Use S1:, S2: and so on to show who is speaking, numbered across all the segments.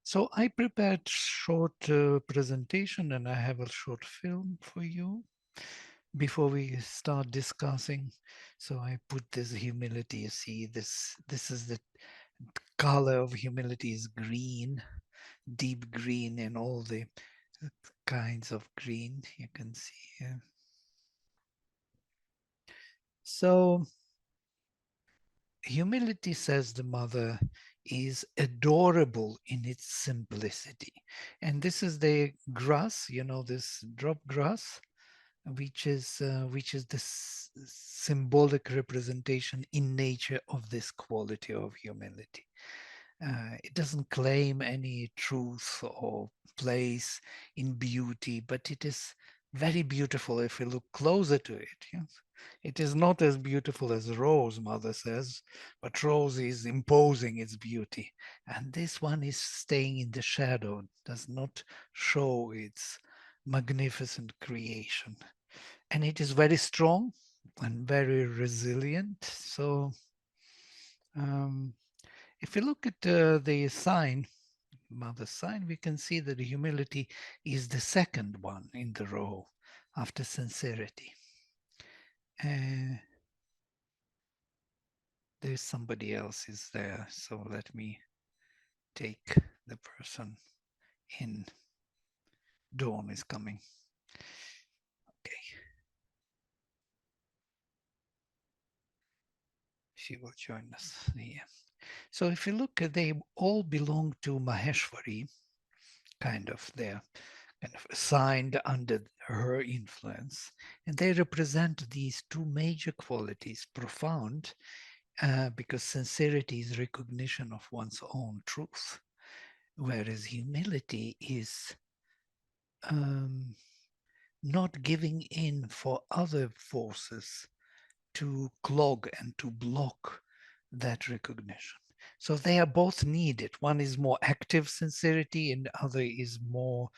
S1: So I prepared short presentation and I have a short film for you before we start discussing. So I put this humility, you see, this is the color of humility is green, deep green and all the kinds of green you can see here. So humility, says the mother, is adorable in its simplicity. And this is the grass, you know, this drop grass, which is the symbolic representation in nature of this quality of humility. It doesn't claim any truth or place in beauty, but it is very beautiful if we look closer to it. Yes? It is not as beautiful as rose, mother says, but rose is imposing its beauty. And this one is staying in the shadow, does not show its magnificent creation. And it is very strong and very resilient. So um, if you look at the sign, mother sign, we can see that humility is the second one in the row after sincerity. Uh, there's somebody else is there, so let me take the person in. Dawn is coming. Okay, she will join us here. So if you look, they all belong to Maheshwari, kind of. They're kind of assigned under her influence, and they represent these two major qualities: profound, because sincerity is recognition of one's own truth, whereas humility is um, not giving in for other forces to clog and to block that recognition. So they are both needed. One is more active sincerity, and the other is more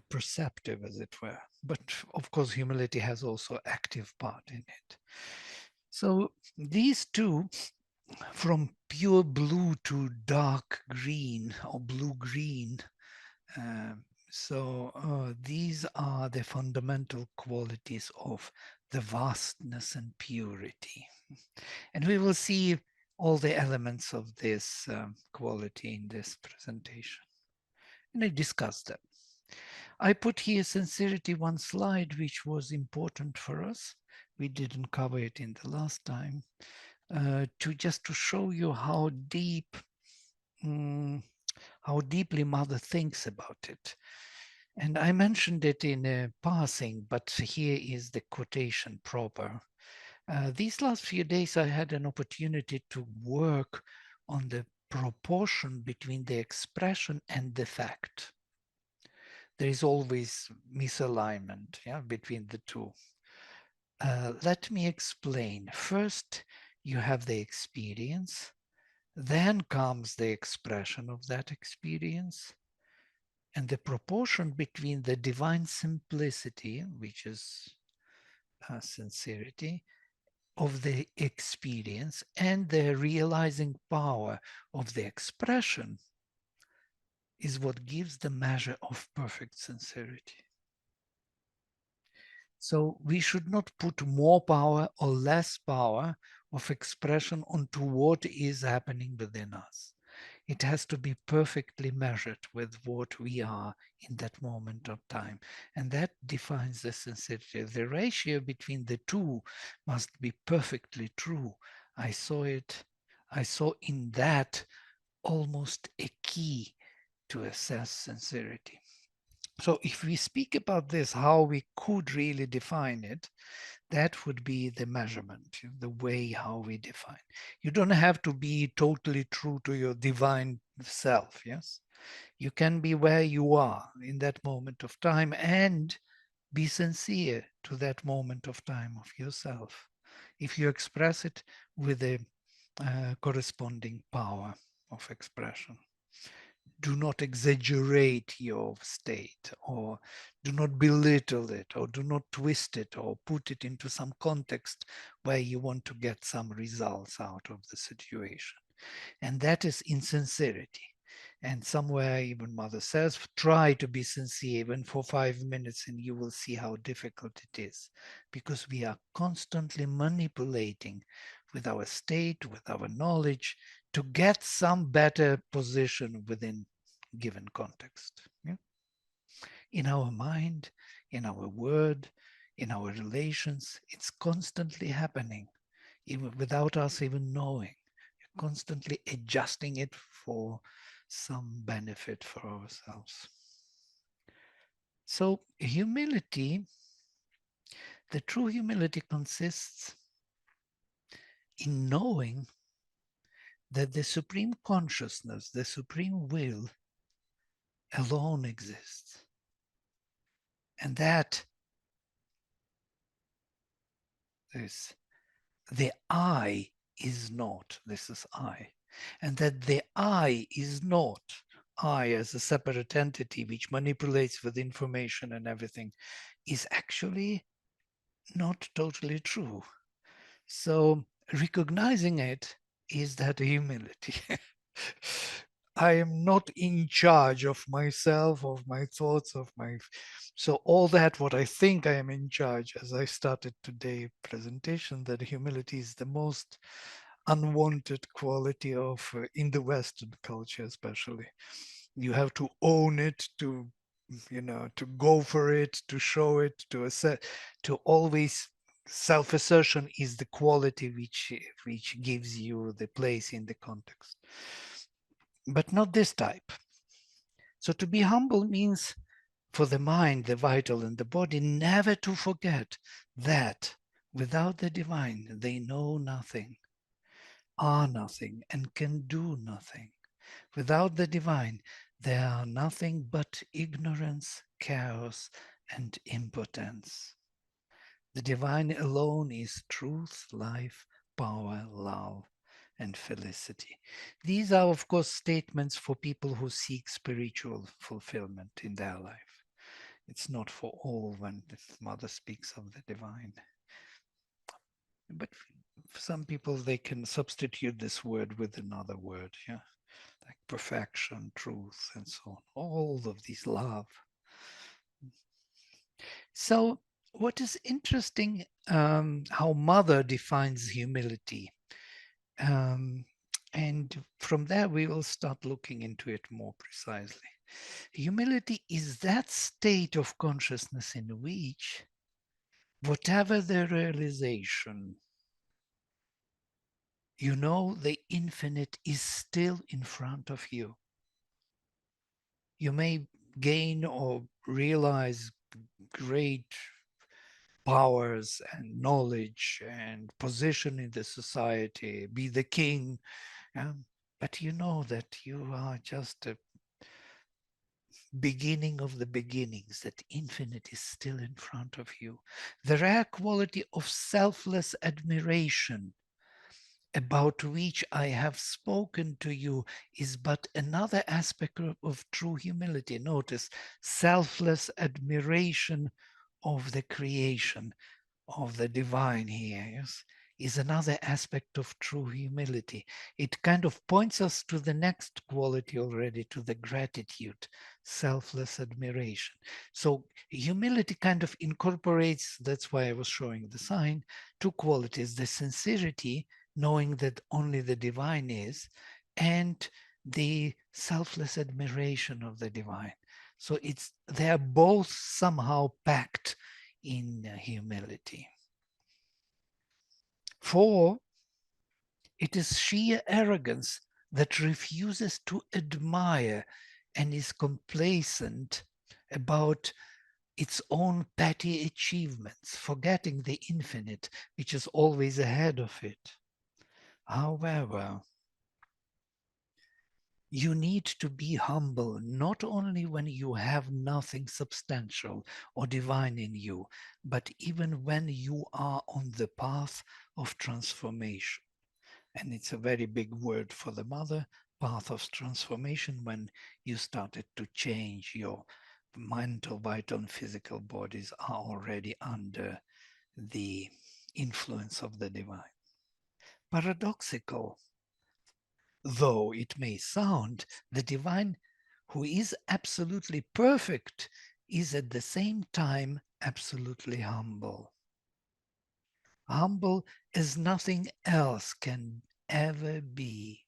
S1: perceptive, as it were. But of course, humility has also active part in it. So these two, from pure blue to dark green or blue green, these are the fundamental qualities of the vastness and purity. And we will see all the elements of this quality in this presentation. And I discussed them. I put here sincerity one slide, which was important for us. We didn't cover it in the last time, to just to show you mm, how deeply mother thinks about it. And I mentioned it in a passing, but here is the quotation proper. These last few days, I had an opportunity to work on the proportion between the expression and the fact. There is always misalignment, yeah, between the two. Let me explain. First, you have the experience, then comes the expression of that experience, and the proportion between the divine simplicity, which is sincerity, of the experience and the realizing power of the expression is what gives the measure of perfect sincerity. So we should not put more power or less power of expression onto what is happening within us. It has to be perfectly measured with what we are in that moment of time. And that defines the sincerity. The ratio between the two must be perfectly true. I saw it, I saw in that almost a key to assess sincerity. So if we speak about this, how we could really define it, that would be the measurement, the way how we define. You don't have to be totally true to your divine self, yes? You can be where you are in that moment of time and be sincere to that moment of time of yourself. If you express it with a corresponding power of expression. Do not exaggerate your state, or do not belittle it, or do not twist it, or put it into some context where you want to get some results out of the situation. And that is insincerity. And somewhere even Mother says, try to be sincere even for 5 minutes and you will see how difficult it is. Because we are constantly manipulating with our state, with our knowledge, to get some better position within given context. Yeah? In our mind, in our word, in our relations, it's constantly happening, even without us even knowing, constantly adjusting it for some benefit for ourselves. So, humility, the true humility consists in knowing that the supreme consciousness, the supreme will alone exists. And that is the I is not, this is I. And that the I is not I as a separate entity which manipulates with information and everything is actually not totally true. So recognizing it is that humility. I am not in charge of myself, of my thoughts, of my. So all that, what I think I am in charge, as I started today presentation, that humility is the most unwanted quality of in the Western culture, especially. You have to own it, to go for it, to show it, to assess, to always self-assertion is the quality which gives you the place in the context, but not this type. So to be humble means for the mind, the vital, and the body never to forget that without the divine they know nothing, are nothing, and can do nothing. Without the divine, they are nothing but ignorance, chaos, and impotence. The divine alone is truth, life, power, love, and felicity. These are, of course, statements for people who seek spiritual fulfillment in their life. It's not for all when the mother speaks of the divine. But for some people, they can substitute this word with another word, yeah, like perfection, truth, and so on. All of these love. So, what is interesting, how Mother defines humility. Um, and from there, we will start looking into it more precisely. Humility is that state of consciousness in which, whatever the realization, you know the infinite is still in front of you. You may gain or realize great powers and knowledge and position in the society, be the king, but you know that you are just a beginning of the beginnings, that infinite is still in front of you. The rare quality of selfless admiration about which I have spoken to you is but another aspect of true humility. Notice selfless admiration of the creation, of the divine here, yes, is another aspect of true humility. It kind of points us to the next quality already, to the gratitude, selfless admiration. So humility kind of incorporates, that's why I was showing the sign, two qualities: the sincerity, knowing that only the divine is, and the selfless admiration of the divine. So they are both somehow packed in humility. For it is sheer arrogance that refuses to admire and is complacent about its own petty achievements, forgetting the infinite, which is always ahead of it. However, you need to be humble not only when you have nothing substantial or divine in you, but even when you are on the path of transformation. And it's a very big word for the mother, path of transformation, when you started to change your mental, vital, and physical bodies are already under the influence of the divine. Paradoxical though it may sound, the divine who is absolutely perfect is at the same time absolutely humble. Humble as nothing else can ever be.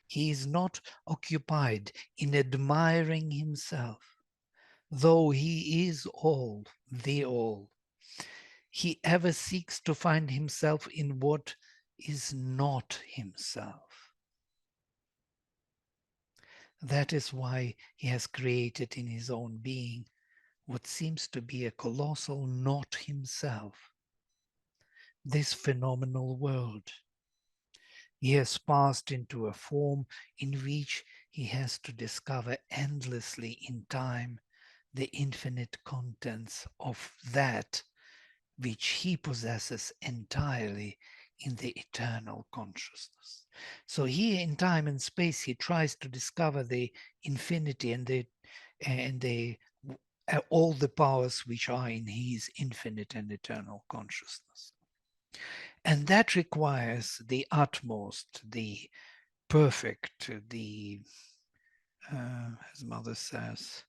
S1: He is not occupied in admiring himself, though he is all, the all. He ever seeks to find himself in what is not himself. That is why he has created in his own being what seems to be a colossal not himself, this phenomenal world. He has passed into a form in which he has to discover endlessly in time the infinite contents of that which he possesses entirely in the eternal consciousness. So here in time and space, he tries to discover the infinity and the all the powers which are in his infinite and eternal consciousness. And that requires the utmost, the perfect, as Mother says,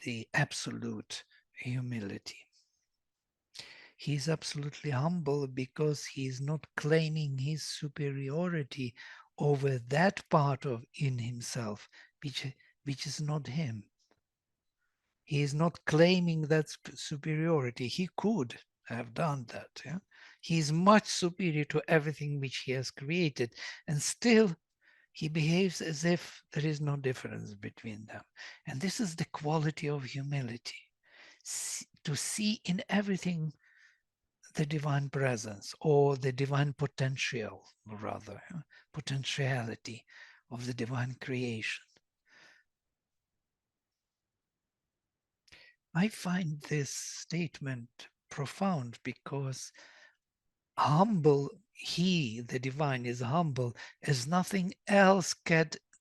S1: the absolute humility. He is absolutely humble because he is not claiming his superiority over that part of in himself which is not him. He is not claiming that superiority. He could have done that. Yeah? He is much superior to everything which he has created, and still he behaves as if there is no difference between them. And this is the quality of humility, to see in everything the divine presence or the divine potential, rather, potentiality of the divine creation. I find this statement profound because humble, he, the divine, is humble as nothing else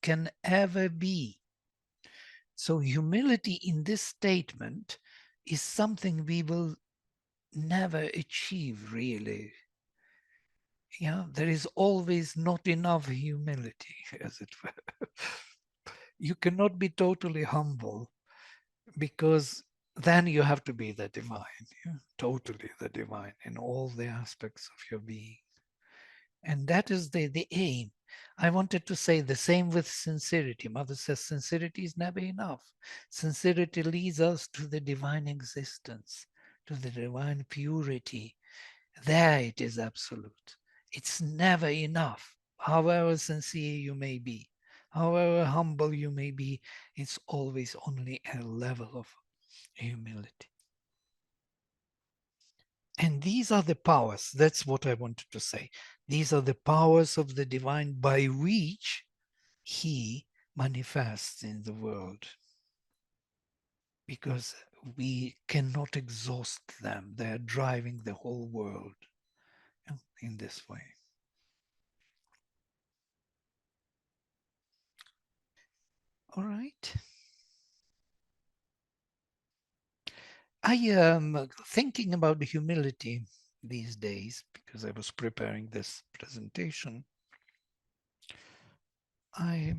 S1: can ever be. So humility in this statement is something we will never achieve, really. Yeah, there is always not enough humility, as it were. You cannot be totally humble because then you have to be the divine, yeah? Totally the divine in all the aspects of your being. And that is the aim. I wanted to say the same with sincerity. Mother says sincerity is never enough. Sincerity leads us to the divine existence, to the divine purity. There it is absolute. It's never enough. However sincere you may be, however humble you may be, it's always only a level of humility. And these are the powers, that's what I wanted to say. These are the powers of the divine by which he manifests in the world. Because we cannot exhaust them. They are driving the whole world in this way. All right. I am thinking about humility these days because I was preparing this presentation. I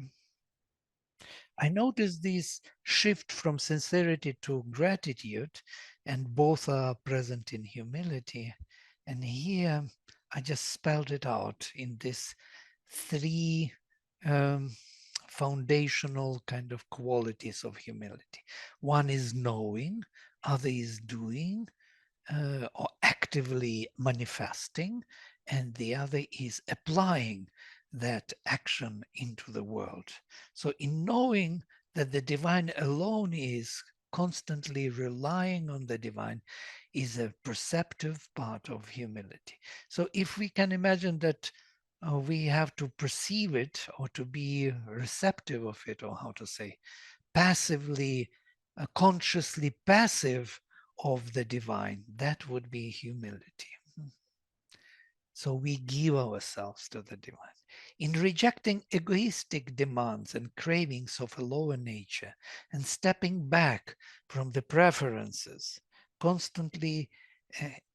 S1: noticed this shift from sincerity to gratitude, and both are present in humility. And here I just spelled it out in this three um, foundational kind of qualities of humility. One is knowing, other is doing, or actively manifesting, and the other is applying that action into the world. So, in knowing that the divine alone is constantly relying on the divine, is a perceptive part of humility. So, if we can imagine that we have to perceive it or to be receptive of it, or how to say, passively, consciously passive of the divine, that would be humility. So we give ourselves to the divine. In rejecting egoistic demands and cravings of a lower nature and stepping back from the preferences, constantly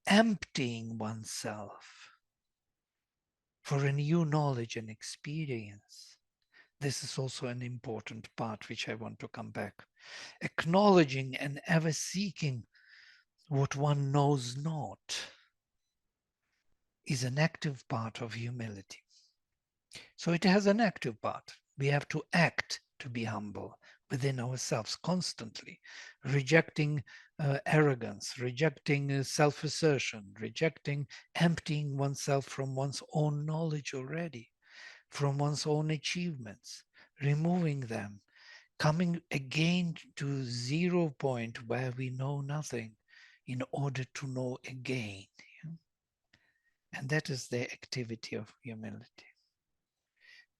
S1: emptying oneself for a new knowledge and experience. This is also an important part which I want to come back. Acknowledging and ever seeking what one knows not is an active part of humility. So it has an active part. We have to act to be humble within ourselves constantly, rejecting arrogance, rejecting self-assertion, rejecting emptying oneself from one's own knowledge already, from one's own achievements, removing them, coming again to 0 point where we know nothing in order to know again. And that is the activity of humility.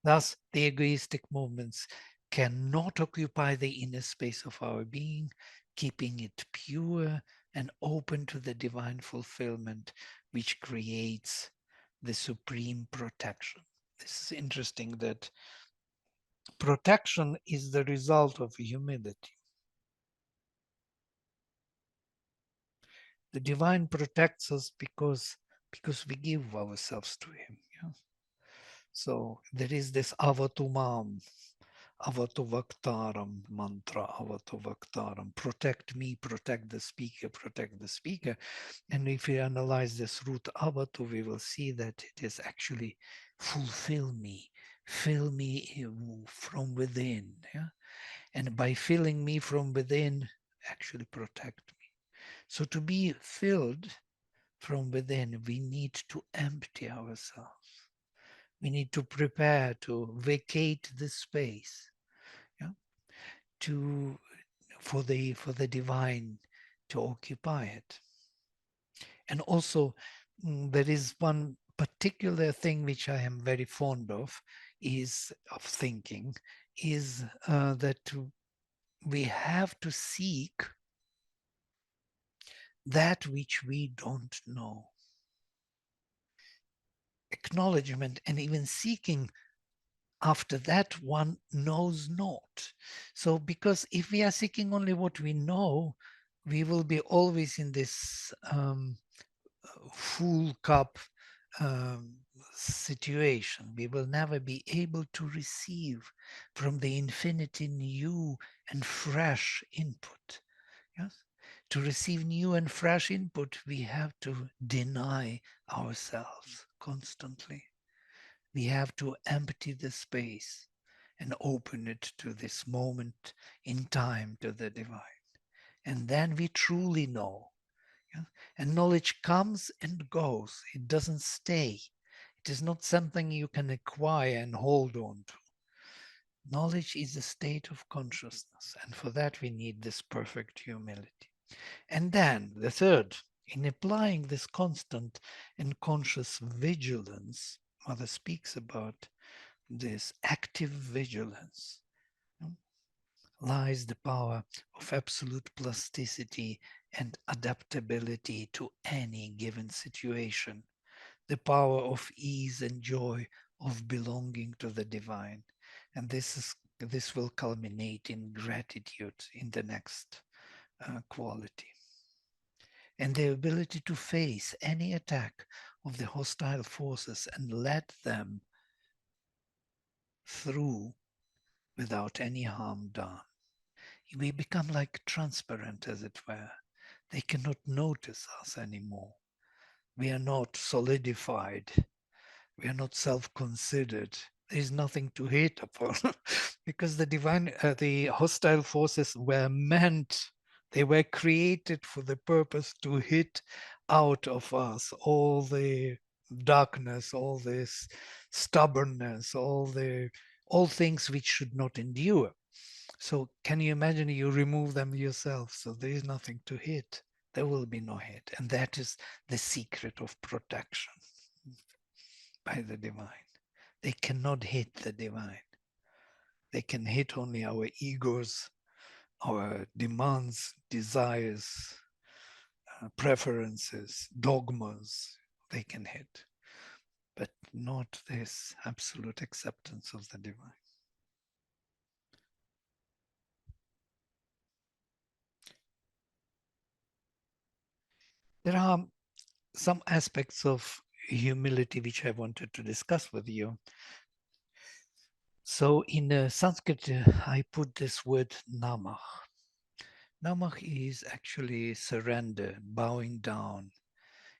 S1: Thus, the egoistic movements cannot occupy the inner space of our being, keeping it pure and open to the divine fulfillment, which creates the supreme protection. This is interesting that protection is the result of humility. The divine protects us because we give ourselves to him. Yeah? So there is this avatumam, Avatuvaktaram mantra, Avatuvaktaram. Protect me, protect the speaker, protect the speaker. And if we analyze this root Avatu, we will see that it is actually fulfill me, fill me from within. Yeah? And by filling me from within, actually protect me. So to be filled from within, we need to empty ourselves. We need to prepare to vacate the space. Yeah? To for the divine to occupy it. And also there is one particular thing which I am very fond of thinking is that we have to seek that which we don't know. Acknowledgement and even seeking after that one knows not. So because if we are seeking only what we know, we will be always in this full cup um, situation. We will never be able to receive from the infinity new and fresh input. Yes? To receive new and fresh input, we have to deny ourselves constantly. We have to empty the space and open it to this moment in time, to the divine. And then we truly know. Yeah? And knowledge comes and goes. It doesn't stay. It is not something you can acquire and hold on to. Knowledge is a state of consciousness. And for that, we need this perfect humility. And then the third, in applying this constant and conscious vigilance, Mother speaks about this active vigilance, lies the power of absolute plasticity and adaptability to any given situation, the power of ease and joy of belonging to the divine. And this will culminate in gratitude in the next quality. And the ability to face any attack of the hostile forces and let them through without any harm done. We become like transparent, as it were. They cannot notice us anymore. We are not solidified. We are not self-considered. There is nothing to hate upon because the hostile forces were meant, they were created for the purpose to hit out of us all the darkness, all this stubbornness, all things which should not endure. So can you imagine you remove them yourself? So there is nothing to hit. There will be no hit. And that is the secret of protection by the divine. They cannot hit the divine. They can hit only our egos, our demands, desires, preferences, dogmas. They can hit, but not this absolute acceptance of the divine. There are some aspects of humility which I wanted to discuss with you. So in Sanskrit, I put this word namah. Namah is actually surrender, bowing down,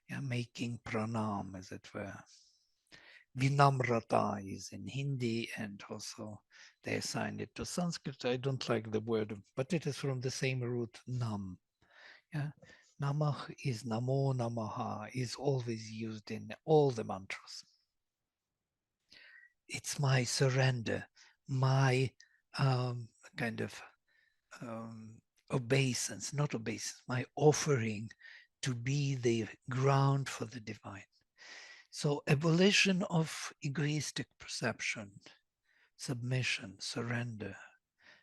S1: yeah, making pranam, as it were. Vinamrata is in Hindi, and also they assigned it to Sanskrit. I don't like the word, but it is from the same root, nam. Yeah? Namah is namo namaha, is always used in all the mantras. It's my surrender, my kind of um, obeisance, not obeisance, my offering to be the ground for the divine. So abolition of egoistic perception, submission, surrender.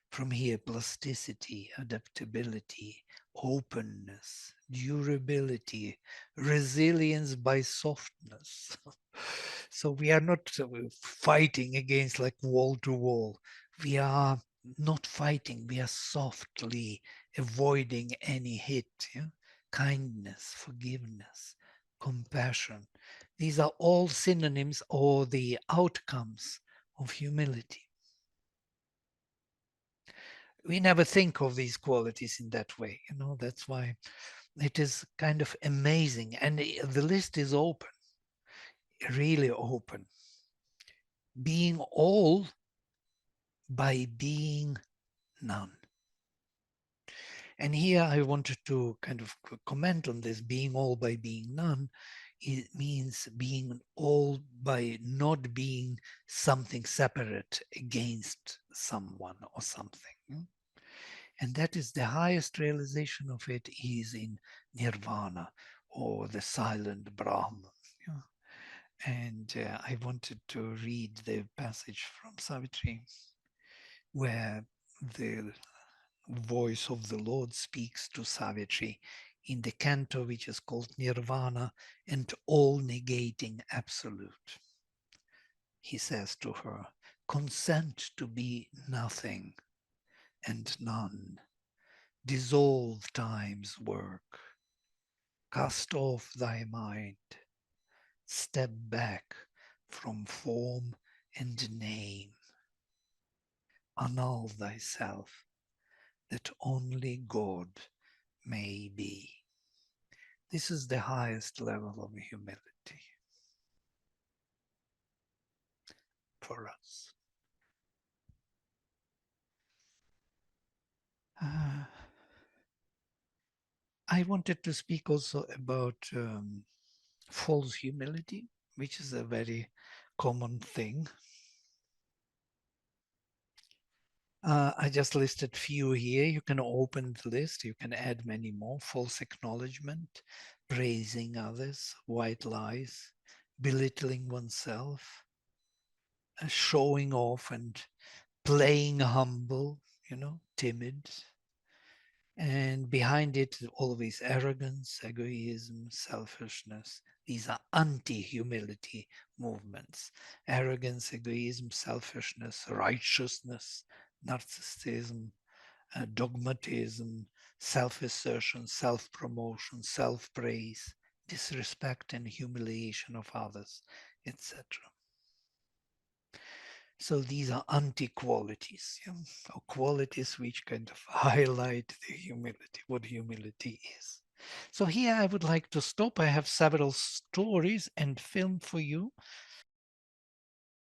S1: From here, plasticity, adaptability, openness, durability, resilience by softness. So we are not fighting against like wall to wall. We are not fighting. We are softly avoiding any hit. Yeah? Kindness, forgiveness, compassion. These are all synonyms or the outcomes of humility. We never think of these qualities in that way. That's why it is kind of amazing. And the list is open, really open. Being all by being none. And here I wanted to kind of comment on this. Being all by being none, it means being all by not being something separate against someone or something. And that is the highest realization of it is in nirvana or the silent Brahman. Yeah. And I wanted to read the passage from Savitri where the voice of the Lord speaks to Savitri in the canto which is called Nirvana and all negating absolute. He says to her, consent to be nothing and none. Dissolve time's work. Cast off thy mind. Step back from form and name. Annul thyself, that only God may be. This is the highest level of humility for us. I wanted to speak also about false humility, which is a very common thing. I just listed few here. You can open the list. You can add many more. False acknowledgement, praising others, white lies, belittling oneself, showing off and playing humble, timid. And behind it, always arrogance, egoism, selfishness. These are anti-humility movements. Arrogance, egoism, selfishness, righteousness, narcissism, dogmatism, self-assertion, self-promotion, self-praise, disrespect and humiliation of others, etc. So these are anti-qualities, or qualities which kind of highlight the humility, what humility is. So here I would like to stop. I have several stories and film for you